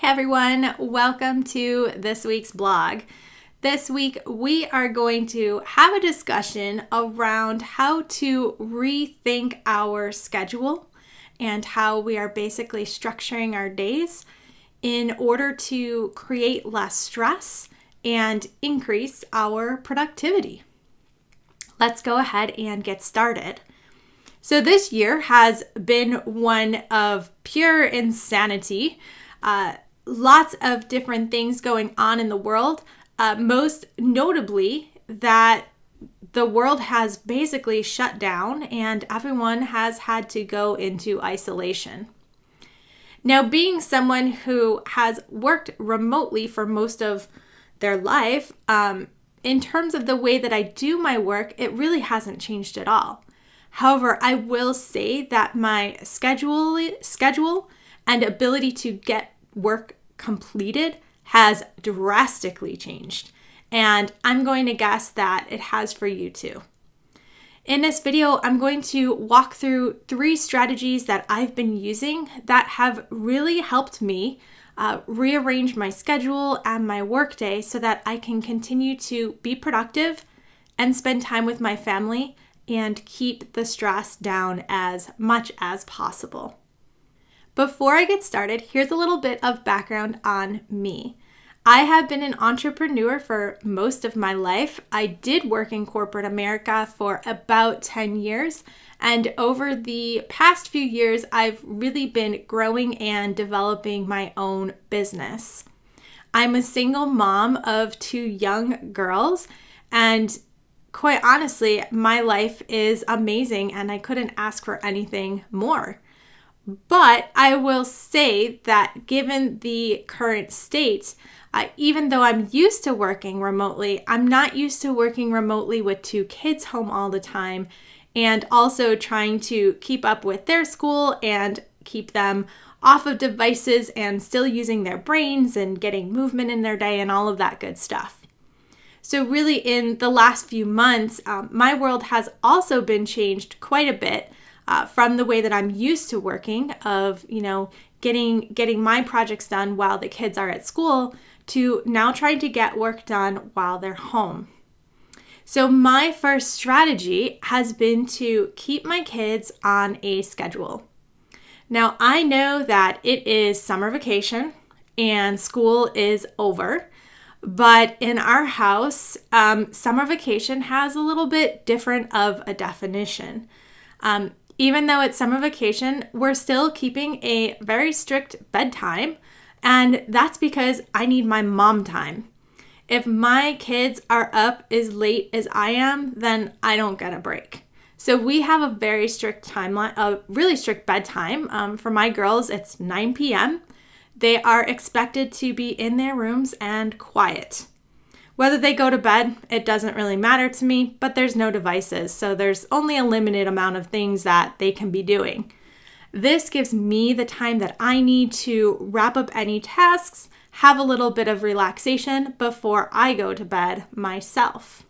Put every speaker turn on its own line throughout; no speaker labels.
Hey everyone, welcome to this week's blog. This week we are going to have a discussion around how to rethink our schedule and how we are basically structuring our days in order to create less stress and increase our productivity. Let's go ahead and get started. So this year has been one of pure insanity. Lots of different things going on in the world, most notably that the world has basically shut down and everyone has had to go into isolation. Now, being someone who has worked remotely for most of their life, in terms of the way that I do my work, it really hasn't changed at all. However, I will say that my schedule and ability to get work completed has drastically changed, and I'm going to guess that it has for you too. In this video, I'm going to walk through 3 strategies that I've been using that have really helped me rearrange my schedule and my workday so that I can continue to be productive and spend time with my family and keep the stress down as much as possible. Before I get started, here's a little bit of background on me. I have been an entrepreneur for most of my life. I did work in corporate America for about 10 years, and over the past few years, I've really been growing and developing my own business. I'm a single mom of 2 young girls, and quite honestly, my life is amazing, and I couldn't ask for anything more. But I will say that given the current state, even though I'm used to working remotely, I'm not used to working remotely with 2 kids home all the time and also trying to keep up with their school and keep them off of devices and still using their brains and getting movement in their day and all of that good stuff. So really in the last few months, my world has also been changed quite a bit. From the way that I'm used to working of, getting my projects done while the kids are at school to now trying to get work done while they're home. So my first strategy has been to keep my kids on a schedule. Now I know that it is summer vacation and school is over, but in our house, summer vacation has a little bit different of a definition. Even though it's summer vacation, we're still keeping a very strict bedtime, and that's because I need my mom time. If my kids are up as late as I am, then I don't get a break. So we have a very strict timeline, a really strict bedtime. For my girls, it's 9 p.m. They are expected to be in their rooms and quiet. Whether they go to bed, it doesn't really matter to me, but there's no devices, so there's only a limited amount of things that they can be doing. This gives me the time that I need to wrap up any tasks, have a little bit of relaxation before I go to bed myself.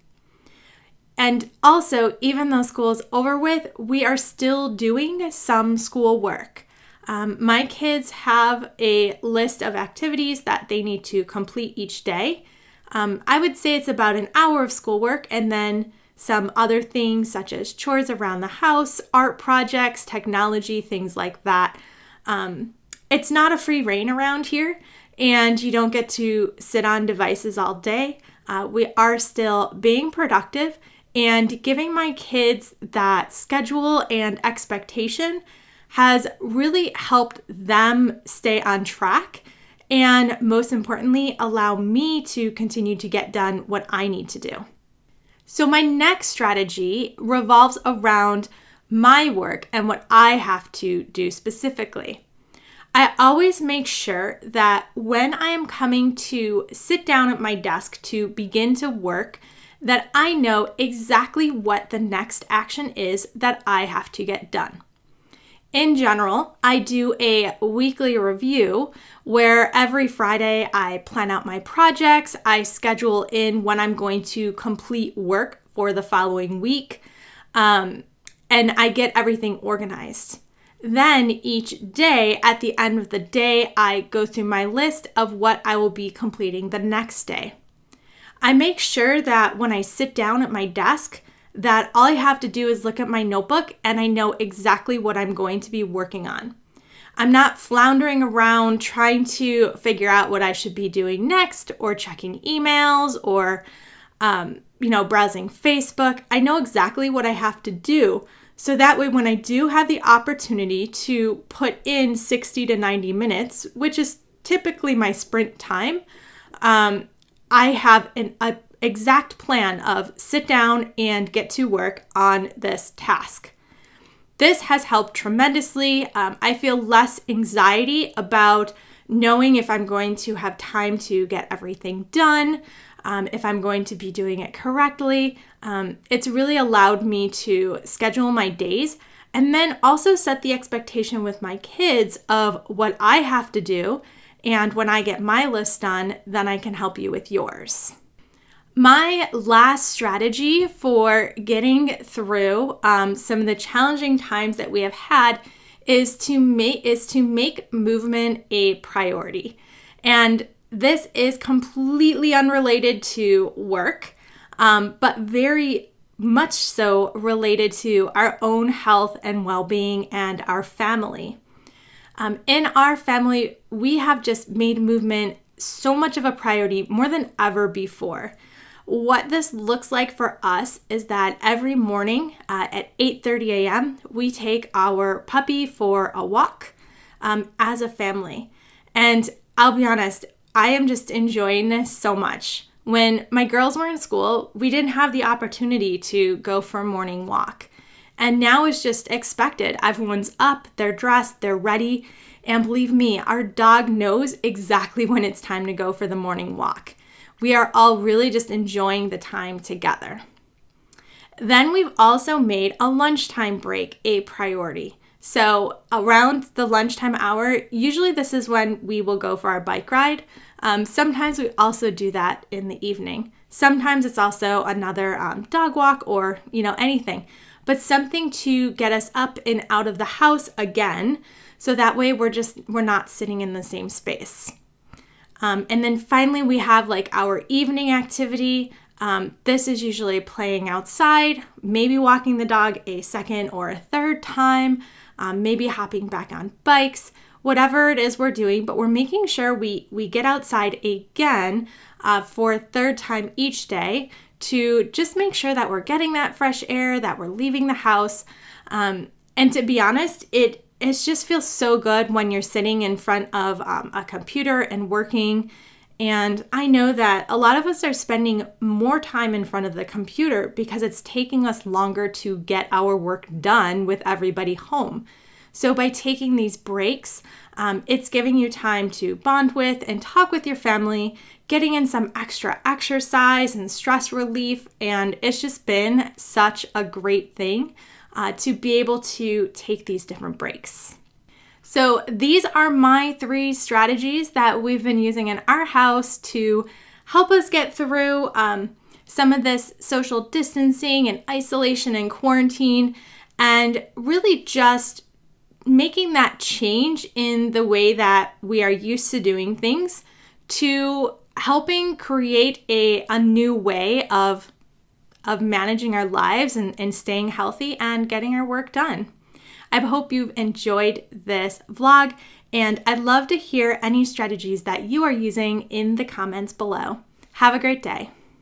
And also, even though school's over with, we are still doing some school work. My kids have a list of activities that they need to complete each day. I would say it's about an hour of schoolwork and then some other things such as chores around the house, art projects, technology, things like that. It's not a free rein around here, and you don't get to sit on devices all day. We are still being productive and giving my kids that schedule and expectation has really helped them stay on track. And most importantly, allow me to continue to get done what I need to do. So my next strategy revolves around my work and what I have to do specifically. I always make sure that when I am coming to sit down at my desk to begin to work, that I know exactly what the next action is that I have to get done. In general, I do a weekly review where every Friday I plan out my projects, I schedule in when I'm going to complete work for the following week, and I get everything organized. Then each day, at the end of the day, I go through my list of what I will be completing the next day. I make sure that when I sit down at my desk, that all I have to do is look at my notebook and I know exactly what I'm going to be working on. I'm not floundering around trying to figure out what I should be doing next, or checking emails, or browsing Facebook. I know exactly what I have to do. So that way, when I do have the opportunity to put in 60 to 90 minutes, which is typically my sprint time, I have an exact plan of sit down and get to work on this task. This has helped tremendously. I feel less anxiety about knowing if I'm going to have time to get everything done, if I'm going to be doing it correctly. It's really allowed me to schedule my days and then also set the expectation with my kids of what I have to do. And when I get my list done, then I can help you with yours. My last strategy for getting through some of the challenging times that we have had is to make movement a priority. And this is completely unrelated to work, but very much so related to our own health and well-being and our family. In our family, we have just made movement so much of a priority, more than ever before. What this looks like for us is that every morning at 8:30 a.m., we take our puppy for a walk as a family. And I'll be honest, I am just enjoying this so much. When my girls were in school, we didn't have the opportunity to go for a morning walk. And now it's just expected. Everyone's up, they're dressed, they're ready. And believe me, our dog knows exactly when it's time to go for the morning walk. We are all really just enjoying the time together. Then we've also made a lunchtime break a priority. So around the lunchtime hour, usually this is when we will go for our bike ride. Sometimes we also do that in the evening. Sometimes it's also another dog walk or, anything. But something to get us up and out of the house again. So that way we're not sitting in the same space. And then finally, we have our evening activity. This is usually playing outside, maybe walking the dog a second or a third time, maybe hopping back on bikes, whatever it is we're doing, but we're making sure we get outside again for a third time each day to just make sure that we're getting that fresh air, that we're leaving the house. And to be honest, it just feels so good when you're sitting in front of a computer and working. And I know that a lot of us are spending more time in front of the computer because it's taking us longer to get our work done with everybody home. So by taking these breaks, it's giving you time to bond with and talk with your family, getting in some extra exercise and stress relief. And it's just been such a great thing to be able to take these different breaks. So these are my 3 strategies that we've been using in our house to help us get through some of this social distancing and isolation and quarantine, and really just making that change in the way that we are used to doing things to helping create a new way of managing our lives and staying healthy and getting our work done. I hope you've enjoyed this vlog, and I'd love to hear any strategies that you are using in the comments below. Have a great day.